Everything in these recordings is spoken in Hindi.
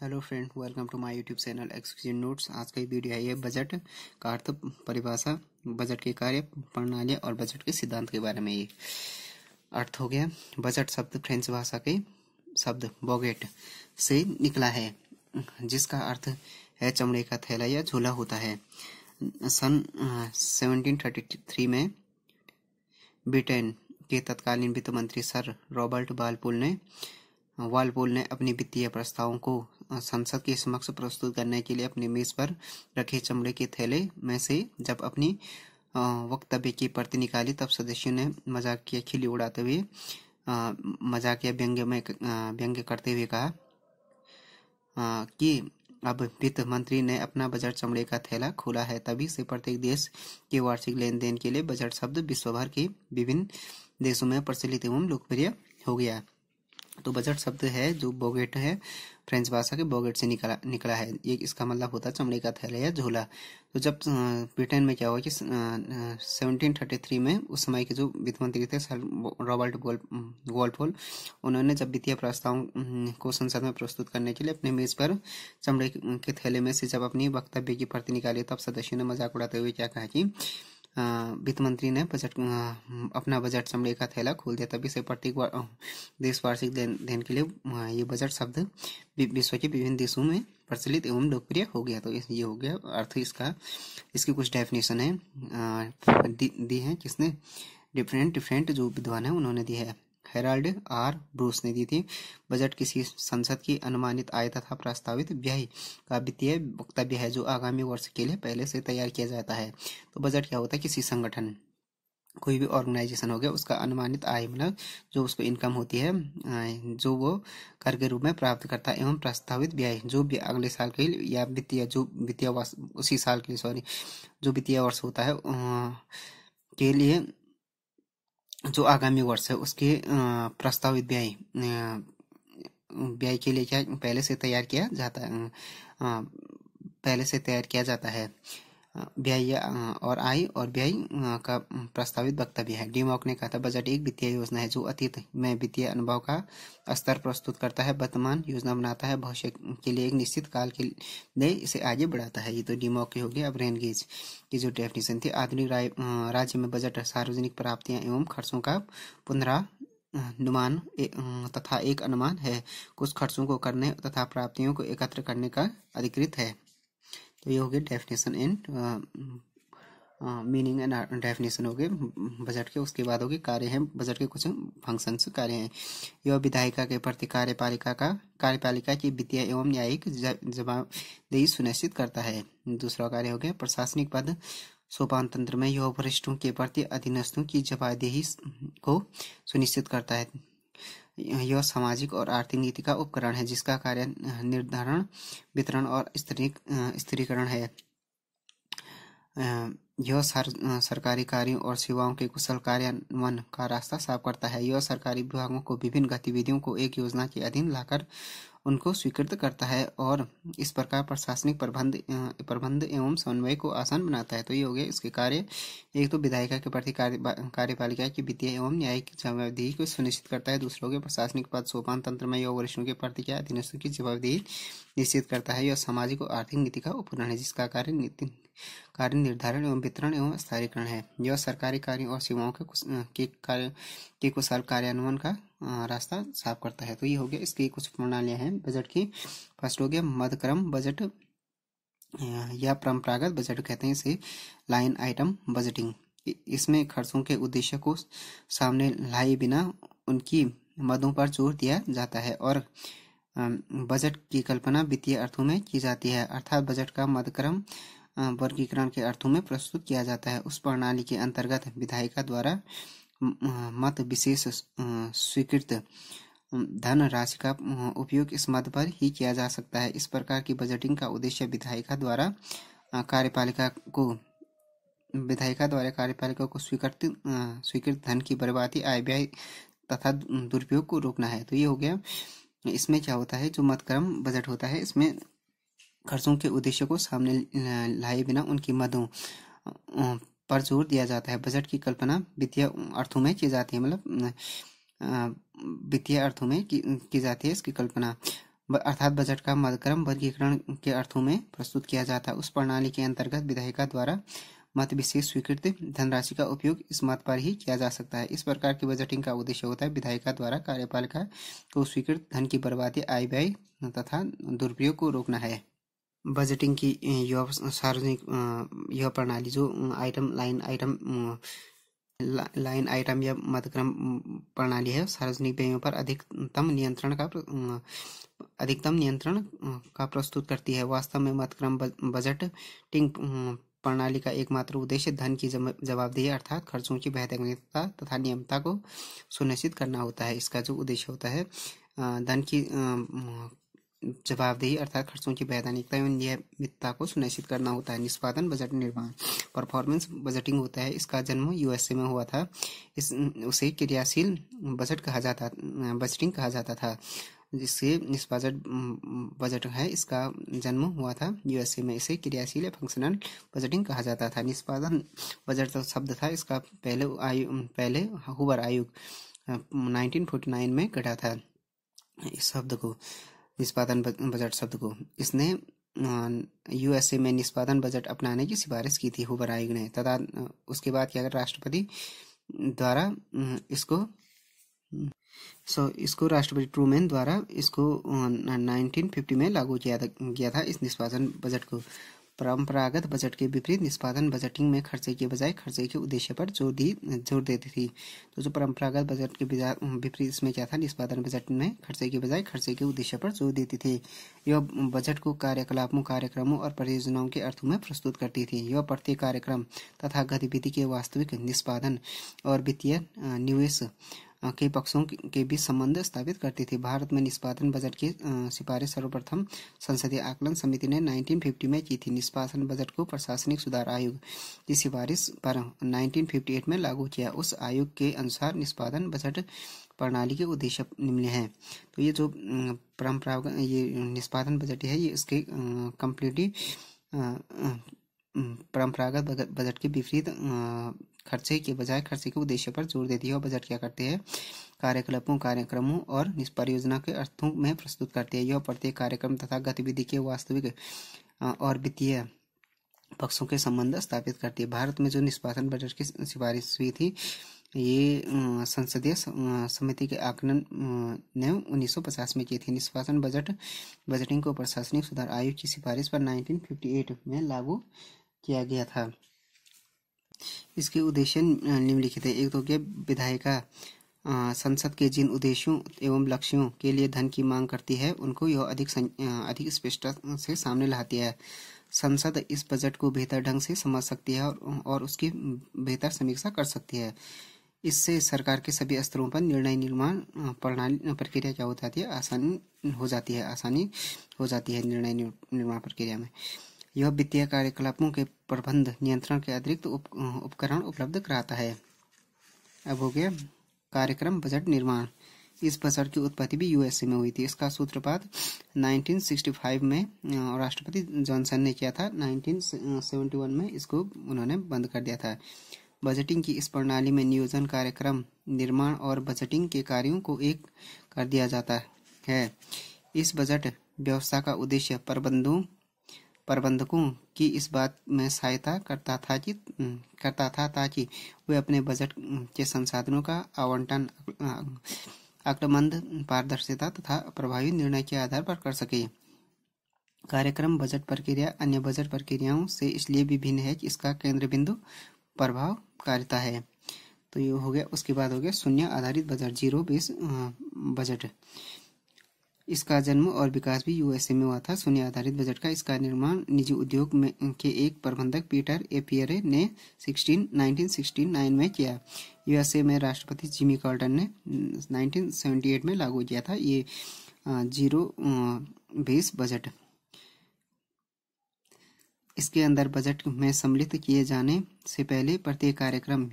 Hello friend, welcome to my YouTube channel excused notes. आज का वीडियो है ये बजट का अर्थ, परिभाषा, बजट के कार्य प्रणाली और बजट के सिद्धांत के बारे में। ये अर्थ हो गया। बजट शब्द फ्रेंच भाषा के शब्द बॉगेट से निकला है, जिसका अर्थ है चमड़े का थैला या झोला होता है। सन 1733 में ब्रिटेन के तत्कालीन वित्त मंत्री सर रॉबर्ट वालपोल ने अपने वित्तीय प्रस्तावों को संसद के समक्ष प्रस्तुत करने के लिए अपनी मेज पर रखे चमड़े के थैले में से जब अपनी वक्तव्य की प्रति निकाली, तब सदस्यों ने मजाकिया खिल्ली उड़ाते हुए मजाकिया व्यंग्य करते हुए कहा कि अब वित्त मंत्री ने अपना बजट चमड़े का थैला खोला है। तभी से प्रत्येक देश के वार्षिक लेन देन के लिए बजट शब्द विश्व भर के विभिन्न देशों में प्रचलित एवं लोकप्रिय हो गया। तो बजट शब्द है जो बॉगेट है, फ्रेंच भाषा के बॉगेट से निकला है। ये इसका मतलब होता है चमड़े का थैला या झोला। तो जब ब्रिटेन में क्या हुआ कि 1733 में उस समय के जो वित्त मंत्री थे सर रॉबर्ट वालपोल, उन्होंने जब वित्तीय प्रस्ताव को संसद में प्रस्तुत करने के लिए अपने मेज पर चमड़े के थैले में से जब अपनी वक्तव्य की प्रति निकाली, तब सदस्यों ने मजाक उड़ाते हुए क्या कहा कि वित्त मंत्री ने अपना बजट चमड़े का थैला खोल दिया। तभी से प्रत्येक देश वार्षिक देन के लिए ये बजट शब्द विश्व के विभिन्न देशों में प्रचलित एवं लोकप्रिय हो गया। तो ये हो गया अर्थ इसका। इसकी कुछ डेफिनेशन है दी है किसने, डिफरेंट जो विद्वान है उन्होंने दी है। हेराल्ड आर ब्रूस ने दी थी। बजट किसी संसद की अनुमानित आय तथा प्रस्तावित व्यय का वित्तीय वक्तव्य है जो आगामी वर्ष के लिए पहले से तैयार किया जाता है। तो बजट क्या होता है, किसी संगठन, कोई भी ऑर्गेनाइजेशन हो गया, उसका अनुमानित आय मतलब जो उसको इनकम होती है, जो वो कर के रूप में प्राप्त करता है, एवं प्रस्तावित व्यय जो अगले साल के लिए या वित्तीय वर्ष उसी साल के लिए जो वित्तीय वर्ष होता है के लिए जो आगामी वर्ष है उसके प्रस्तावित व्यय के लिए क्या पहले से तैयार किया जाता है। व्यय और आय और व्यय का प्रस्तावित वक्तव्य है। डीमॉक ने कहा था बजट एक वित्तीय योजना है जो अतीत में वित्तीय अनुभव का स्तर प्रस्तुत करता है, वर्तमान योजना बनाता है, भविष्य के लिए एक निश्चित काल के लिए इसे आगे बढ़ाता है। ये तो डीमॉक की हो गई। अब रेनगेज की जो डेफिनेशन थी, आधुनिक राज्य में बजट सार्वजनिक प्राप्तियां एवं खर्चों का पुनरानुमान तथा एक अनुमान है। कुछ खर्चों को करने तथा प्राप्तियों को एकत्र करने का अधिकृत है। तो ये हो गया definition and meaning and definition हो गए बजट के। उसके बाद हो गए कार्य हैं बजट के, कुछ फंक्शंस कार्य हैं। यह विधायिका के प्रति कार्यपालिका की वित्तीय एवं न्यायिक जवाबदेही सुनिश्चित करता है। दूसरा कार्य हो गया प्रशासनिक पद सोपान तंत्र में यह वरिष्ठों के प्रति अधीनस्थों की जवाबदेही को सुनिश्चित करता है। यह सामाजिक और आर्थिक नीति का उपकरण है जिसका कार्य निर्धारण, वितरण और स्थिरीकरण है। यह सरकारी कार्यों और सेवाओं के कुशल कार्यान्वयन का रास्ता साफ करता है। यह सरकारी विभागों को विभिन्न गतिविधियों को एक योजना के अधीन लाकर उनको स्वीकृत करता है और इस प्रकार प्रशासनिक प्रबंध एवं समन्वय को आसान बनाता है। तो ये हो गया इसके कार्य। एक तो विधायिका के प्रति कार्यपालिका की वित्तीय एवं न्यायिक जवाबदेही को सुनिश्चित करता है। दूसरा हो गया प्रशासनिक पद सोपान तंत्र में यह वरिष्ठों के प्रति क्या अधीनस्थों की जवाबदेही निश्चित करता है। यह सामाजिक और आर्थिक नीति का उपकरण है जिसका कार्य निर्धारण एवं वितरण एवं स्थायीकरण है। यह सरकारी कार्यों और सेवाओं के कुशल कार्यान्वयन का रास्ता साफ करता है। तो ये हो गया इसकी कुछ प्रणालियां हैं बजट की। फर्स्ट हो गया मध्यक्रम बजट या परंपरागत बजट कहते हैं इसे, लाइन आइटम बजटिंग। इसमें खर्चों के उद्देश्य को सामने लाए बिना उनकी मदों पर जोर दिया जाता है और बजट की कल्पना वित्तीय अर्थों में की जाती है, अर्थात बजट का मध्यक्रम वर्गीकरण के अर्थों में प्रस्तुत किया जाता है। उस प्रणाली के अंतर्गत विधायिका द्वारा मत विशेष स्वीकृत धन राशि का उपयोग इस मद पर ही किया जा सकता है। इस प्रकार की बजटिंग का उद्देश्य विधायिका द्वारा कार्यपालिका को स्वीकृत धन की बर्बादी, आय व्यय तथा दुरुपयोग को रोकना है। तो ये हो गया। इसमें क्या होता है, जो मध्यक्रम बजट होता है इसमें खर्चों के उद्देश्य को सामने लाए बिना उनकी मदों पर जोर दिया जाता है। बजट की कल्पना वित्तीय अर्थों में की जाती है, मतलब वित्तीय अर्थों में की जाती है इसकी कल्पना। अर्थात बजट का मध्यक्रम वर्गीकरण के अर्थों में प्रस्तुत किया जाता है। उस प्रणाली के अंतर्गत विधायिका द्वारा मत विशेष स्वीकृत धनराशि का उपयोग इस मत पर ही किया जा सकता है। इस प्रकार की बजटिंग का उद्देश्य होता है विधायिका द्वारा कार्यपालिका को स्वीकृत धन की बर्बादी, आय व्यय तथा दुरुपयोग को रोकना है। बजटिंग की यह सार्वजनिक यह प्रणाली जो लाइन आइटम या मध्यक्रम प्रणाली है, सार्वजनिक व्ययों पर अधिकतम नियंत्रण का प्रस्तुत करती है। वास्तव में मध्यक्रम बजटिंग प्रणाली का एकमात्र उद्देश्य धन की जवाबदेही अर्थात खर्चों की वैधानिकता तथा नियमितता को सुनिश्चित करना होता है। इसका जो उद्देश्य होता है धन की जवाबदेही अर्थात खर्चों की वैधानिकता एवं नियमितता को सुनिश्चित करना होता है। निष्पादन बजट निर्माण परफॉर्मेंस बजटिंग होता है। इसका जन्म यूएसए में हुआ था। उसे क्रियाशील बजटिंग कहा जाता था, जिससे निष्पादन बजट है इसका जन्म हुआ था यूएसए में। इसे क्रियाशील फंक्शनल बजटिंग कहा जाता था। निष्पादन बजट तो शब्द था, इसका पहले हुबर आयोग 1949 में गढ़ा था इस शब्द को, निष्पादन बजट शब्द को। इसने यूएसए में निष्पादन बजट अपनाने की सिफारिश की थी हुबर आयोग ने। तथा उसके बाद क्या राष्ट्रपति द्वारा इसको राष्ट्रपति ट्रूमैन द्वारा इसको 1950 में लागू किया गया था इस निष्पादन बजट को। परंपरागत बजट के विपरीत निष्पादन बजटिंग में खर्चे के बजाय खर्चे के उद्देश्य पर जोर देती थी। तो जो परंपरागत बजट के विपरीत इसमें क्या था, निष्पादन बजट में खर्चे के बजाय खर्चे के उद्देश्य पर जोर देती थी। यह बजट को कार्यकलापों, कार्यक्रमों और परियोजनाओं के अर्थों में प्रस्तुत करती थी। यह प्रत्येक कार्यक्रम तथा गतिविधि के वास्तविक निष्पादन और वित्तीय निवेश के पक्षों के बीच संबंध स्थापित करती थी। भारत में निष्पादन बजट की सिफारिश सर्वप्रथम संसदीय आकलन समिति ने 1950 में की थी। निष्पादन बजट को प्रशासनिक सुधार आयोग की सिफारिश पर 1958 में लागू किया। उस आयोग के अनुसार निष्पादन बजट प्रणाली के उद्देश्य निम्न हैं। तो ये जो परंपरागत ये निष्पादन बजट है, ये इसके कम्प्लीटली परंपरागत बजट के विपरीत खर्चे के बजाय खर्चे के उद्देश्य पर जोर देती है। और बजट क्या करते हैं, कार्यकलापों, कार्यक्रमों और परियोजना के अर्थों में प्रस्तुत करती है। यह प्रत्येक कार्यक्रम तथा गतिविधि के वास्तविक और वित्तीय पक्षों के संबंध स्थापित करती है। भारत में जो निष्पादन बजट की सिफारिश हुई थी, ये संसदीय समिति के आकलन ने 1950 में की थी। निष्पादन बजटिंग को प्रशासनिक सुधार आयोग की सिफारिश पर 1958 में लागू किया गया था। इसके उद्देश्य निम्नलिखित है। एक तो क्या, विधायिका संसद के जिन उद्देश्यों एवं लक्ष्यों के लिए धन की मांग करती है, उनको यह अधिक स्पष्टता से सामने लाती है। संसद इस बजट को बेहतर ढंग से समझ सकती है और उसकी बेहतर समीक्षा कर सकती है। इससे सरकार के सभी स्तरों पर निर्णय निर्माण प्रक्रिया क्या हो जाती है, आसानी हो जाती है निर्णय निर्माण प्रक्रिया में। यह वित्तीय कार्यकलापों के प्रबंध नियंत्रण के अतिरिक्त उपकरण उपलब्ध कराता है। अब हो गया कार्यक्रम बजट निर्माण। इस बजट की उत्पत्ति भी यूएसए में हुई थी। इसका सूत्रपात 1965 में राष्ट्रपति जॉनसन ने किया था। 1971 में इसको उन्होंने बंद कर दिया था। बजटिंग की इस प्रणाली में नियोजन, कार्यक्रम निर्माण और बजटिंग के कार्यों को एक कर दिया जाता है। इस बजट व्यवस्था का उद्देश्य प्रबंधकों की इस बात में सहायता करता था ताकि वे अपने बजट के संसाधनों का आवंटन अक्लमंद, पारदर्शिता तथा प्रभावी निर्णय के आधार पर कर सके। कार्यक्रम बजट प्रक्रिया अन्य बजट प्रक्रियाओं से इसलिए भी भिन्न है कि इसका केंद्र बिंदु प्रभावकारिता है। तो ये हो गया। उसके बाद हो गया शून्य आधारित बजट, जीरो बेस बजट। इसका जन्म और विकास भी यूएसए में हुआ था। शून्य आधारित बजट का इसका निर्माण निजी उद्योग में के एक प्रबंधक पीटर ए पियरे ने 1969 में किया। यूएसए में राष्ट्रपति जिमी कार्टर ने 1978 में लागू किया था ये जीरो बेस बजट। इसके अंदर बजट में सम्मिलित किए जाने से पहले प्रत्येक कार्यक्रम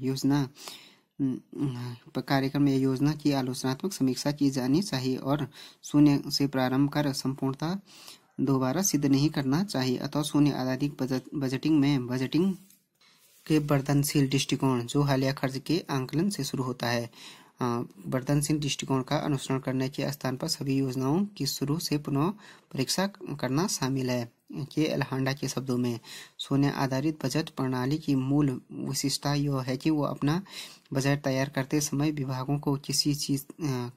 या योजना की आलोचनात्मक समीक्षा की जानी चाहिए और शून्य से प्रारंभ कर संपूर्णता दोबारा सिद्ध नहीं करना चाहिए। अतः शून्य आधारित बजटिंग के वर्धनशील दृष्टिकोण जो हालिया खर्च के आंकलन से शुरू होता है, वर्तनशील दृष्टिकोण का अनुसरण करने के स्थान पर सभी योजनाओं की शुरू से पुनः परीक्षा करना शामिल है। के एल हांडा के शब्दों में, शून्य आधारित बजट प्रणाली की मूल विशिष्टता यह है कि वो अपना बजट तैयार करते समय विभागों को किसी चीज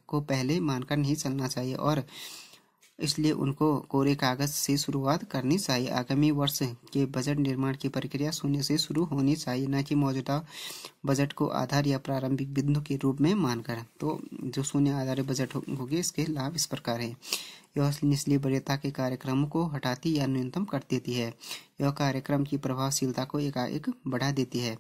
को पहले मानकर नहीं चलना चाहिए और इसलिए उनको कोरे कागज से शुरुआत करनी चाहिए। आगामी वर्ष के बजट निर्माण की प्रक्रिया शून्य से शुरू होनी चाहिए, न कि मौजूदा बजट को आधार या प्रारंभिक बिंदु के रूप में मानकर। तो जो शून्य आधारित बजट होगी इसके लाभ इस प्रकार है। यह निचली वरीयता के कार्यक्रमों को हटाती या न्यूनतम कर देती है। यह कार्यक्रम की प्रभावशीलता को एकाएक बढ़ा देती है।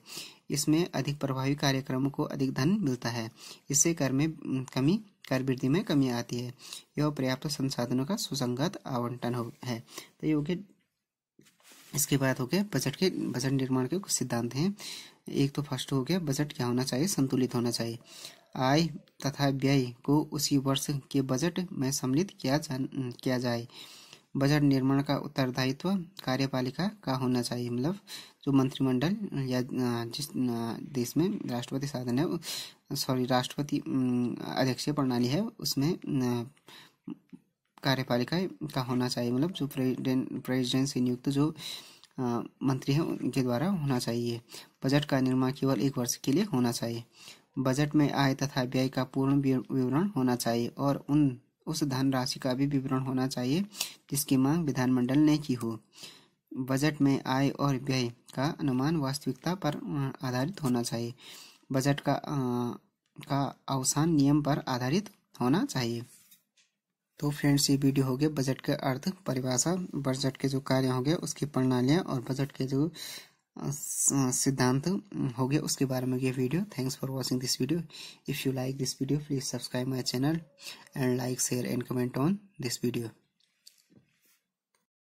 इसमें अधिक प्रभावी कार्यक्रमों को अधिक धन मिलता है। इससे कर वृद्धि में कमी आती है। यह पर्याप्त संसाधनों का सुसंगत आवंटन है। तो ये हो गया। इसके बाद हो गया बजट निर्माण के कुछ सिद्धांत हैं। एक तो फर्स्ट हो गया, बजट क्या होना चाहिए, संतुलित होना चाहिए। आय तथा व्यय को उसी वर्ष के बजट में सम्मिलित किया जाए। बजट निर्माण का उत्तरदायित्व कार्यपालिका का होना चाहिए, मतलब जो मंत्रिमंडल या जिस देश में राष्ट्रपति शासन है, राष्ट्रपति अध्यक्षीय प्रणाली है, उसमें कार्यपालिका का होना चाहिए, मतलब जो प्रेसिडेंट से नियुक्त जो मंत्री हैं उनके द्वारा होना चाहिए। बजट का निर्माण केवल एक वर्ष के लिए होना चाहिए। बजट में आय तथा व्यय का पूर्ण विवरण होना चाहिए और उस धनराशि का भी विवरण होना चाहिए जिसकी मांग विधानमंडल ने की हो। बजट में आय और व्यय का अनुमान वास्तविकता पर आधारित होना चाहिए। बजट का अवसान नियम पर आधारित होना चाहिए। तो फ्रेंड्स, ये वीडियो हो गया बजट के अर्थ, परिभाषा, बजट के जो कार्य हो गए उसकी प्रणालियाँ और बजट के जो सिद्धांत हो गए उसके बारे में ये video. Thanks for watching this video. If you like this video please subscribe my channel and like, share and comment on this video.